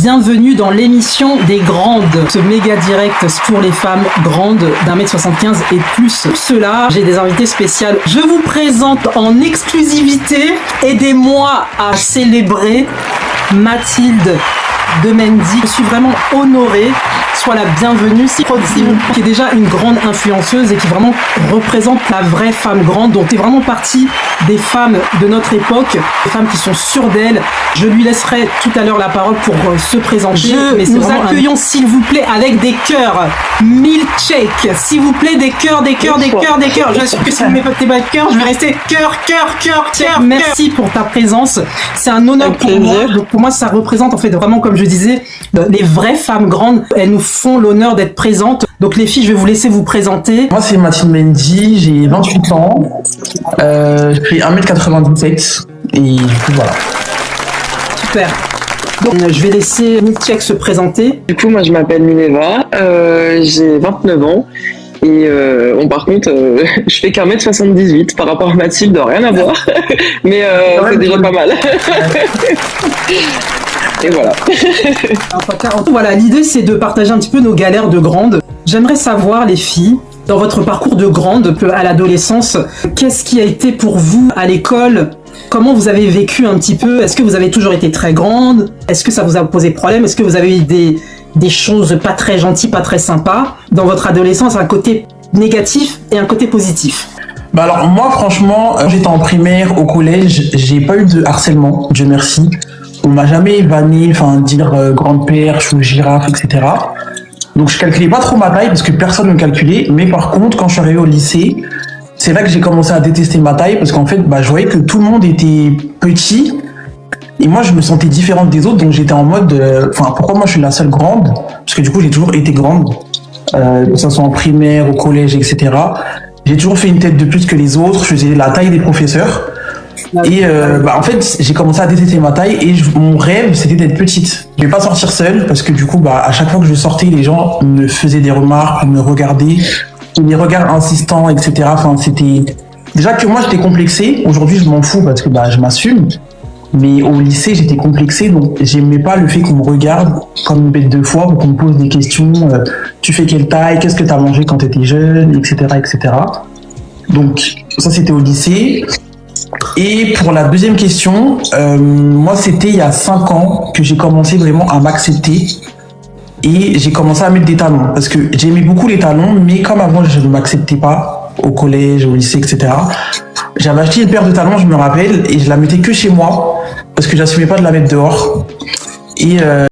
Bienvenue dans l'émission des grandes, ce méga direct pour les femmes grandes d'1m75 et plus. Pour cela, j'ai des invités spéciales. Je vous présente en exclusivité, aidez-moi à célébrer Mathilde de Mendy. Je suis vraiment honorée. Sois la bienvenue, qui est déjà une grande influenceuse et qui vraiment représente la vraie femme grande. Donc, tu es vraiment partie des femmes de notre époque, des femmes qui sont sûres d'elles. Je lui laisserai tout à l'heure la parole pour se présenter. Nous accueillons, s'il vous plaît, avec des cœurs. Milkshake, s'il vous plaît, des cœurs, des cœurs, des cœurs, des cœurs. J'assure que si vous ne mettez pas de cœur, je vais rester cœur. Merci pour ta présence. C'est un honneur pour moi. Donc, pour moi, ça représente en fait vraiment, comme je disais, les vraies femmes grandes. Elles nous font l'honneur d'être présentes. Donc les filles, je vais vous laisser vous présenter. Moi, c'est Mathilde Mendy, j'ai 28 ans, je fais 1m97 et du coup, voilà. Super. Donc je vais laisser Milkshake se présenter. Du coup, moi, je m'appelle Mineva, j'ai 29 ans et par contre, je fais qu'1m78 par rapport à Mathilde, rien à voir, mais c'est déjà pas mal. Et voilà. Voilà, l'idée c'est de partager un petit peu nos galères de grandes. J'aimerais savoir, les filles, dans votre parcours de grande à l'adolescence, qu'est-ce qui a été pour vous à l'école? Comment vous avez vécu un petit peu? Est-ce que vous avez toujours été très grande? Est-ce que ça vous a posé problème? Est-ce que vous avez eu des choses pas très gentilles, pas très sympas dans votre adolescence, un côté négatif et un côté positif? Bah alors moi franchement, j'étais en primaire, au collège, j'ai pas eu de harcèlement, Dieu merci. On m'a jamais vanné, dire grande perche ou girafe, etc. Donc je calculais pas trop ma taille parce que personne ne me calculait. Mais par contre, quand je suis arrivé au lycée, c'est là que j'ai commencé à détester ma taille parce qu'en fait, je voyais que tout le monde était petit et moi je me sentais différente des autres. Donc j'étais en mode, pourquoi moi je suis la seule grande? Parce que du coup j'ai toujours été grande, que ce soit en primaire, au collège, etc. J'ai toujours fait une tête de plus que les autres. Je faisais la taille des professeurs. Et en fait, j'ai commencé à détester ma taille et mon rêve, c'était d'être petite. Je vais pas sortir seule parce que du coup, à chaque fois que je sortais, les gens me faisaient des remarques, me regardaient, des regards insistants, etc. C'était déjà que moi j'étais complexé. Aujourd'hui, je m'en fous parce que je m'assume. Mais au lycée, j'étais complexé, donc j'aimais pas le fait qu'on me regarde comme une bête de foie ou qu'on me pose des questions. Tu fais quelle taille? Qu'est-ce que t'as mangé quand t'étais jeune, etc., etc. Donc ça, c'était au lycée. Et pour la deuxième question, moi c'était il y a 5 ans que j'ai commencé vraiment à m'accepter et j'ai commencé à mettre des talons parce que j'aimais beaucoup les talons, mais comme avant je ne m'acceptais pas au collège, au lycée, etc. J'avais acheté une paire de talons, je me rappelle, et je la mettais que chez moi parce que j'assumais pas de la mettre dehors. Et